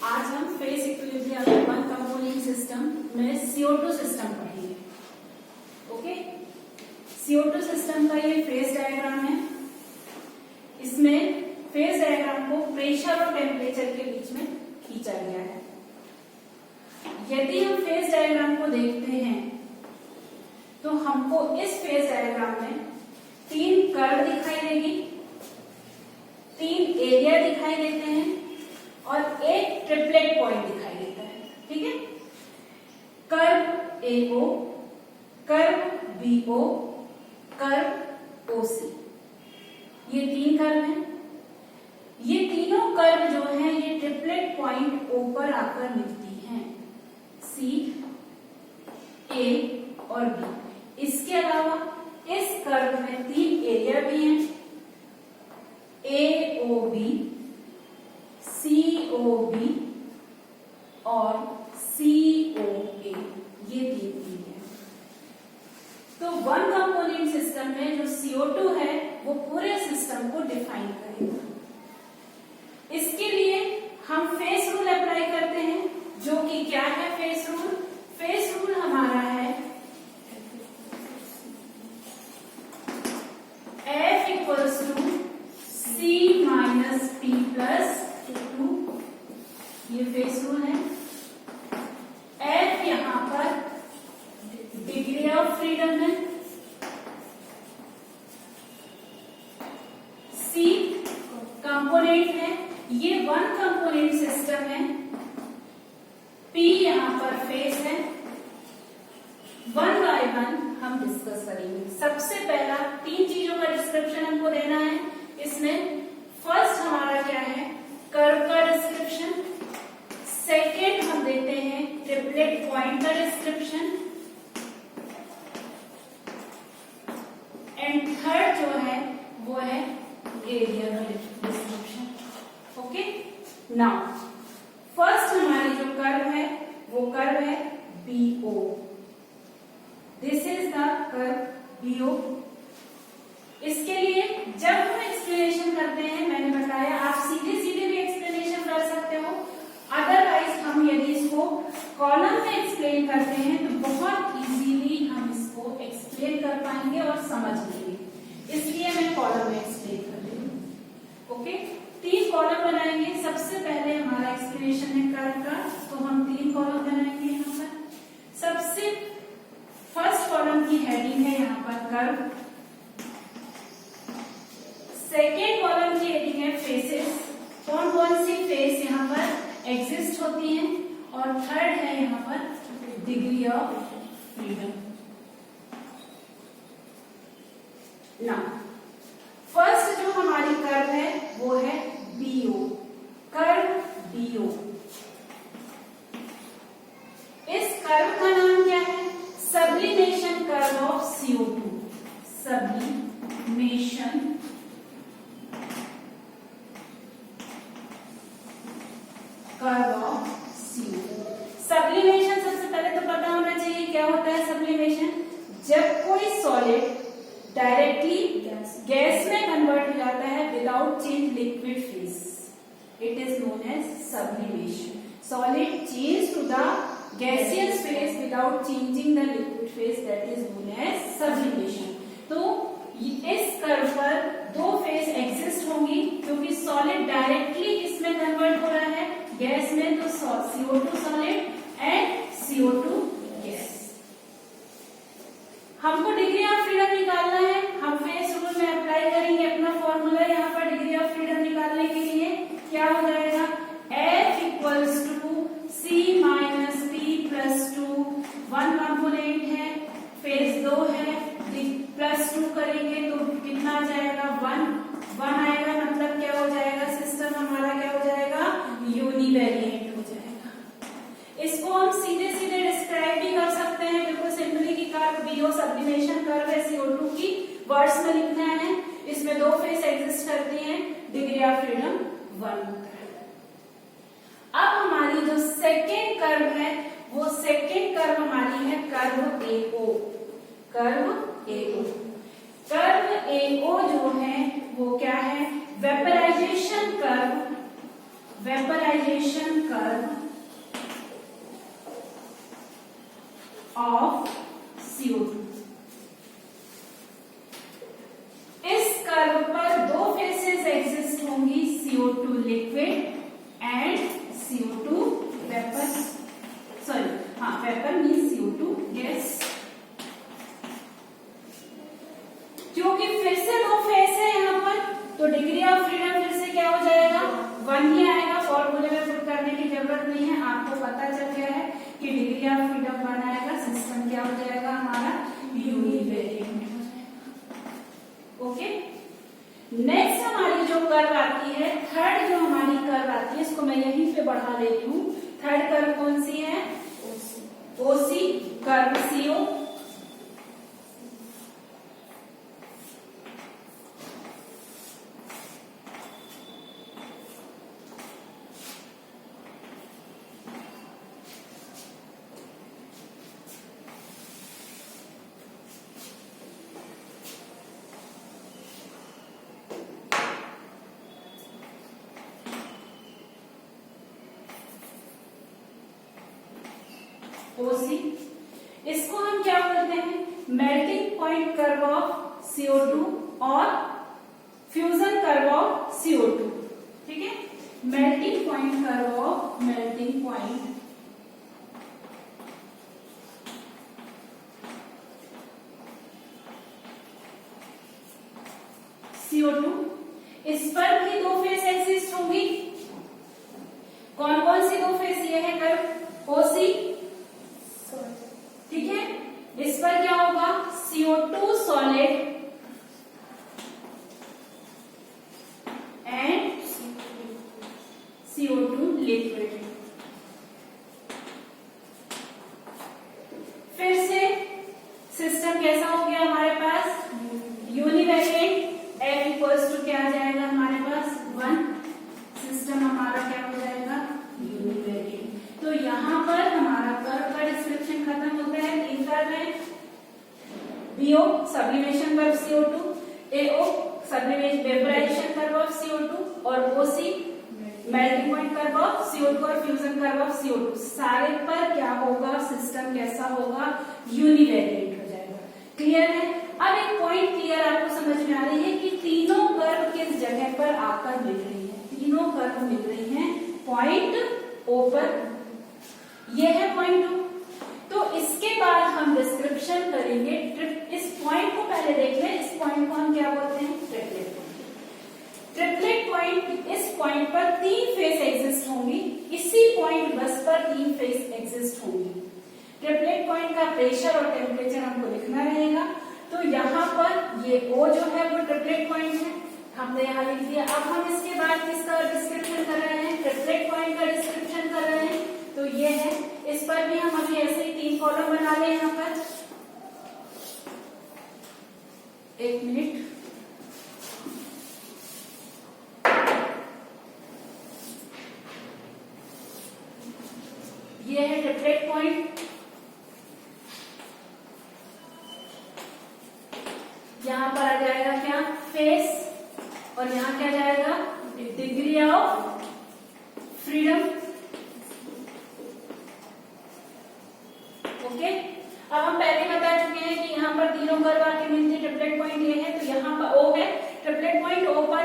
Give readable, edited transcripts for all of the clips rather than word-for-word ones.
आज हम face equilibrium one component system में CO2 सिस्टम पढ़ेंगे। ओके, CO2 सिस्टम का ये फेज डायग्राम है। इसमें फेज डायग्राम को प्रेशर और टेम्परेचर के बीच में खींचा गया है। यदि हम फेज डायग्राम को देखते हैं तो हमको इस फेज डायग्राम में तीन कर्व दिखाई देगी, तीन एरिया दिखाई देते हैं और एक ट्रिपलेट पॉइंट दिखाई देता है। ठीक है, curve AO, curve BO, curve OC, ये तीन कर्व हैं। ये तीनों कर्व जो हैं ये ट्रिपलेट पॉइंट O पर आकर मिलती हैं, C, A और B। इसके अलावा इस कर्व में तीन एरिया भी हैं, AOB, COB और COA, ये तीन है। तो वन कंपोनेंट सिस्टम में जो CO2 है वो पूरे सिस्टम को डिफाइन करेगा। इसके लिए हम फेस रूल अप्लाई करते हैं, जो कि क्या है फेस रूल? फेस रूल हमारा है F equals to C minus P plus 2, ये फेस रूल है। F यहां पर डिग्री ऑफ फ्रीडम है, C कंपोनेंट है, ये वन कंपोनेंट सिस्टम है, P यहां पर फेस है। वन बाय वन हम डिस्कस करेंगे। सबसे पहला तीन चीजों का डिस्क्रिप्शन हमको देना है। इसमें फर्स्ट हमारा क्या है? कर्व का डिस्क्रिप्शन। सेकेंड हम देते हैं ट्रिपलेट पॉइंट का डिस्क्रिप्शन। एंड थर्ड जो है वो है एरिया का डिस्क्रिप्शन। ओके, नाउ फर्स्ट हमारी जो कर्व है वो कर्व है BO। This is the curve BO। इसके लिए जब हम एक्सप्लेनेशन करते हैं, मैंने बताया आप सीधे सीधे भी एक्सप्लेनेशन कर सकते हो, अदरवाइज हम यदि इसको कॉलम में एक्सप्लेन करते हैं तो बहुत इजीली हम इसको एक्सप्लेन कर पाएंगे और समझ लेंगे। इसलिए मैं कॉलम में एक्सप्लेन कर रही हूँ। ओके, तीन कॉलम बनाएंगे। सबसे पहले हमारा एक्सप्लेनेशन है कर्व का, तो हम तीन कॉलम बनाएंगे यहाँ पर। सबसे फर्स्ट कॉलम की हेडिंग है यहाँ पर कर्व। सेकेंड कॉलम की हेडिंग है फेसेस, कौन कौन सी फेस यहाँ पर एग्जिस्ट होती हैं, और थर्ड है यहाँ पर डिग्री ऑफ फ्रीडम। ना फर्स्ट जो हमारी कर्व है वो है BO, कर्व BO। इस कर्व का नाम क्या है? Sublimation curve of CO2। Sublimation curve of CO2। Sublimation सबसे पहले तो पता होना चाहिए क्या होता है सब्लिमेशन। जब कोई सॉलिड डायरेक्टली गैस में कन्वर्ट हो जाता है without change liquid phase, it is known as sublimation. Solid change to the gaseous phase without changing the liquid phase, that is known as sublimation। तो इस कर्व पर दो फेस एग्जिस्ट होंगी क्योंकि सॉलिड डायरेक्टली इसमें कन्वर्ट हो रहा है गैस में, तो CO2 solid and CO2 gas. हमको डिग्री ऑफ फ्रीडम निकालना है, हम फेस रूल में अप्लाई करेंगे अपना फॉर्मूला। यहाँ पर डिग्री ऑफ फ्रीडम निकालने के लिए क्या हो जाएगा? F equals to C minus P plus 2। One component है, फेज 2 है, प्लस 2 करेंगे तो कितना आ जाएगा? 1 आएगा। मतलब क्या हो जाएगा? सिस्टम हमारा क्या हो जाएगा? यूनिवेरिएंट हो जाएगा। इसको हम सीधे सीधे डिस्क्राइब भी कर सकते हैं बिल्कुल सिंपली कि कर्व BO सब्लिमेशन कर्व है CO2 की, वर्ड्स में लिखना है। इसमें दो फेस एग्जिस्ट करती हैं, डिग्री ऑफ फ्रीडम 1। अब हमारी जो सेकेंड कर्व है वो सेकेंड कर्व हमारी है curve AO। Curve AO, curve AO जो है वो क्या है? Vaporization curve. Vaporization curve of CO2। इस कर्व पर दो फेसेस एग्जिस्ट होंगी, CO2 liquid and CO2 vapour. Sorry, हाँ, वेपर मीन्स CO2 गैस। क्योंकि फिर से दो फेस है यहाँ पर, तो डिग्री ऑफ फ्रीडम फिर से क्या हो जाएगा, 1 ही आएगा। फॉर्मूले में पुट करने की जरूरत नहीं है, आपको पता चल गया है कि डिग्री ऑफ फ्रीडम 1 आएगा। सिस्टम क्या हो जाएगा हमारा, यूनिवेरिएंट। ओके, नेक्स्ट हमारी जो कर्व आती है, थर्ड जो हमारी कर्व आती है, इसको मैं यहीं पे बढ़ा लेती हूँ। थर्ड कर्व कौन सी है, ओसी कर्व CO। OC, इसको हम क्या बोलते हैं, melting point curve of CO2 और फ्यूजन कर्व ऑफ CO2। ठीक है, melting point curve of CO2। इस पर भी दो फेस एक्सिस्ट होंगी। कौन कौन सी दो फेस, ये है कर्व OC। ठीक है, इस पर क्या होगा, CO2 solid and CO2 liquid. फिर से सिस्टम कैसा हो गया हमारे पास, यूनिवेरिएंट। F इक्वल्स टू क्या आ जाएगा हमारे पास, 1। सिस्टम हमारा क्या हो जाएगा, यूनिवेरिएंट। तो यहाँ पर हमारा कर्व का डिस्क्रिप्शन खत्म होता है। 3 कर्व है, BO sublimation curve CO2, AO sublimation vaporization curve of CO2 और OC melting point curve of CO2 और फ्यूजन कर्व ऑफ CO2। सारे पर क्या होगा, सिस्टम कैसा होगा, यूनिवेरिएंट हो जाएगा। क्लियर है। अब एक पॉइंट क्लियर आपको समझ में आ रही है कि तीनों कर्व किस जगह पर आकर मिल रही है। तीनों कर्व मिल रही हैं पॉइंट O पर, ये है पॉइंट O। तो इसके बाद हम डिस्क्रिप्शन करेंगे। इस पॉइंट को पहले देख लें, इस पॉइंट को हम क्या बोलते हैं, ट्रिपलेट पॉइंट। ट्रिपलेट पॉइंट, इस पॉइंट पर 3 फेस एग्जिस्ट होंगी, इसी पॉइंट बस पर 3 फेस एग्जिस्ट होंगी। ट्रिपलेट पॉइंट का प्रेशर और टेम्परेचर हमको लिखना रहेगा। तो यहाँ पर ये O जो है वो ट्रिपलेट पॉइंट है, हमने यहाँ लिख दिया। अब हम इसके बाद किसका डिस्क्रिप्शन कर रहे हैं, ट्रिपलेट पॉइंट का डिस्क्रिप्शन कर रहे हैं। तो ये है, इस पर भी हम अभी ऐसे ही 3 कॉलम बना लें। यहाँ पर 1 मिनट, ये है ट्रिपलेट पॉइंट। यहाँ पर आ जाएगा क्या, फेस, और यहाँ क्या जाएगा, डिग्री ऑफ फ्रीडम। ओके, अब हम पहले बता चुके हैं कि यहाँ पर तीनों कर्व आके मिलते हैं। ट्रिपलेट पॉइंट ये है, तो यहाँ पर O है। ट्रिपलेट पॉइंट O पर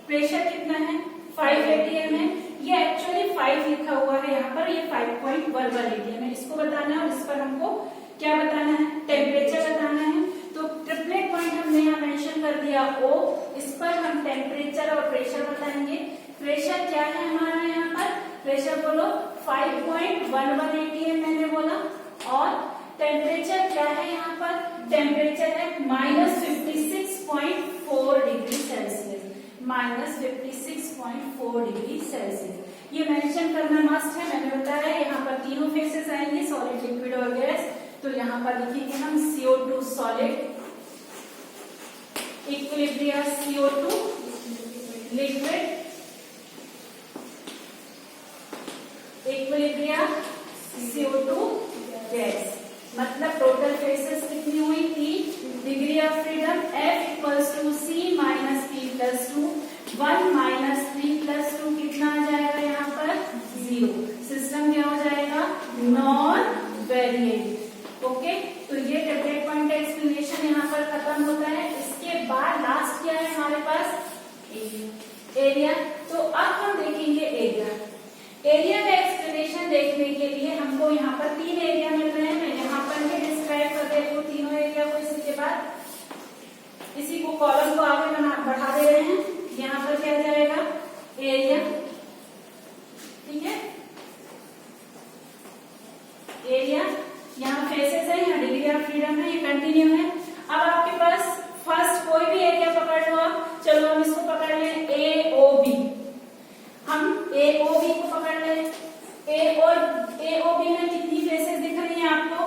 प्रेशर कितना है, 5 atm है। ये एक्चुअली 5 लिखा हुआ है यहाँ पर, ये 5.11 atm है। इसको बताना है और इस पर हमको क्या बताना है, टेम्परेचर बताना है। तो ट्रिपलेट पॉइंट हमने यहाँ मेंशन कर दिया O, इस पर हम टेम्परेचर और प्रेशर बताएंगे। प्रेशर क्या है हमारा यहाँ पर, प्रेशर बोलो 5.11 atm मैंने बोला, और टेम्परेचर क्या है यहाँ पर, टेम्परेचर है -56.4 डिग्री सेल्सियस, -56.4 डिग्री सेल्सियस। ये मेंशन करना मस्ट है। मैंने बताया यहाँ पर तीनों फेसेस आएंगे, सॉलिड, लिक्विड और गैस। तो यहाँ पर लिखेंगे हम CO2 solid, equilibria CO2 liquid, equilibria CO2 gas. मतलब टोटल फेसेस कितनी हुई, 3। Degree of freedom F equals to C minus P plus 2, 1 minus 3 plus 2 कितना आ जाएगा यहाँ तो अब हम देखेंगे एरिया। एरिया का एक्सप्लेनेशन देखने के लिए हमको यहाँ पर 3 एरिया मिल रहे हैं। मैं यहाँ पर भी डिस्क्राइब कर देती हूँ तीनों एरिया को। इसी के बाद इसी को कॉलम को आगे बढ़ा दे रहे हैं। यहाँ पर क्या जाएगा, एरिया, ठीक है, एरिया। यहाँ फेसेस है, यहाँ डिग्री ऑफ फ्रीडम है, ये कंटिन्यू है। अब आपके पास फर्स्ट कोई भी एरिया पकड़ लो आप। चलो हम इसको पकड़ लें AOB। हम AOB को पकड़ लें। AOB में कितनी फेसेस दिख रही हैं आपको?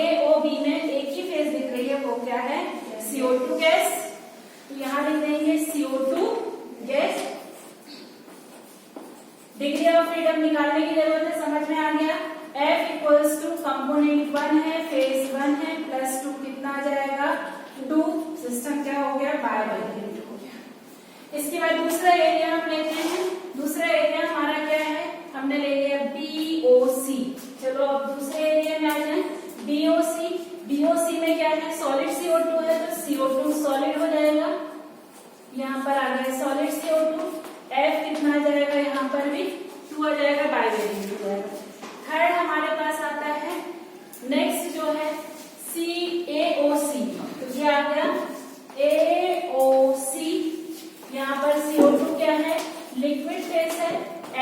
AOB में एक ही फेस दिख रही है, वो क्या है? CO2 gas. तो यहाँ लिख देंगे CO2 gas. Degree of freedom निकालने की जरूरत है, समझ में आ गया। F इक्वल्स टू कंपोनेंट 1 है, फेज 1 है, प्लस 2 कितना आ जाएगा? 2। सिस्टम क्या हो गया? बायवैलेंट हो गया। इसके बाद दूसरा एरिया हम लेते हैं। दूसरा एरिया हमारा क्या है? हमने ले लिया BOC। चलो अब दूसरे एरिया में आ जाए। BOC में क्या है? सॉलिड CO2 है, तो CO2 सॉलिड हो जाएगा। यहाँ पर आ गया सॉलिड CO2। F कितना आ जाएगा? यहाँ पर भी 2 आ जाएगा, बायवैलेंट हो जाएगा। थर्ड हमारे पास आता है नेक्स्ट जो है CaOC। तो ये आ गया AOC। यहाँ पर CO2 क्या है? लिक्विड फेस है।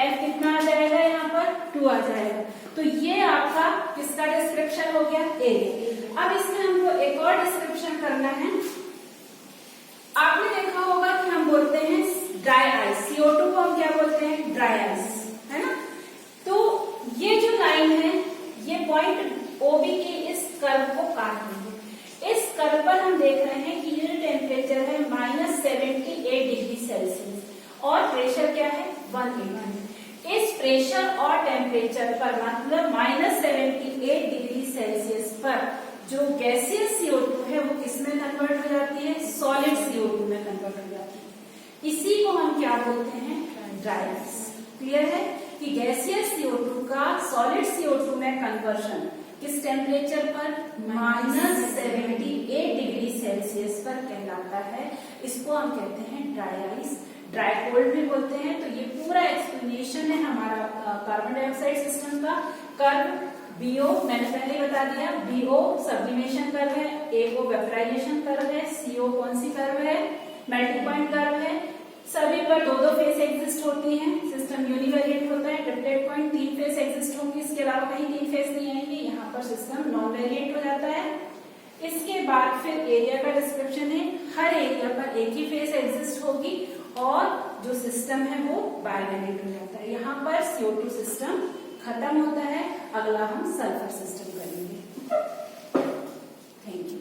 F कितना आ जाएगा? यहाँ पर 2 आ जाएगा। तो ये आपका किसका डिस्क्रिप्शन हो गया? एरिया। अब इसमें हमको एक और डिस्क्रिप्शन करना है। आपने देखा होगा कि हम बोलते हैं ड्राई आइस। CO2 को हम क्या बोलते हैं? ड्राई आइस, है ना। तो ये जो लाइन है, ये पॉइंट OB के इस कर्व को काट रही है। इस कर्व पर हम देख रहे हैं कि ये टेम्परेचर है -78 डिग्री सेल्सियस और प्रेशर क्या है? 181। इस प्रेशर और टेम्परेचर पर, मतलब -78 डिग्री सेल्सियस पर जो गैसियस CO2 है वो किसमें कन्वर्ट हो जाती है? सॉलिड CO2 में कन्वर्ट हो जाती है। इसी को हम क्या बोलते हैं? Dry ice. क्लियर है कि गैसियस CO2 का सॉलिड CO2 में कन्वर्शन किस टेम्परेचर पर? -78 डिग्री सेल्सियस पर कहलाता है। इसको हम कहते हैं ड्राई आइस, ड्राई कोल्ड भी बोलते हैं। तो ये पूरा एक्सप्लेनेशन है हमारा कार्बन डाइऑक्साइड सिस्टम का। कर्व BO मैंने पहले बता दिया, BO सब्लिमेशन कर्व है, A को वेपराइजेशन कर्व है, CO कौन सी कर्व है? मेल्टिंग पॉइंट कर्व है। सभी पर 2-2 फेस एग्जिस्ट होती हैं। सिस्टम यूनिवेरिएंट होता है। ट्रिप्लेट पॉइंट 3 फेस एग्जिस्ट होंगी, इसके अलावा कहीं 3 फेस नहीं आएंगे। यहाँ पर सिस्टम नॉन वेरिएंट हो जाता है। इसके बाद फिर एरिया का डिस्क्रिप्शन है। हर एरिया पर एक ही फेस एग्जिस्ट होगी और जो सिस्टम है वो बायवैलेंट हो जाता है। यहाँ पर CO2 सिस्टम खत्म होता है। अगला हम सल्फर सिस्टम करेंगे। Thank you.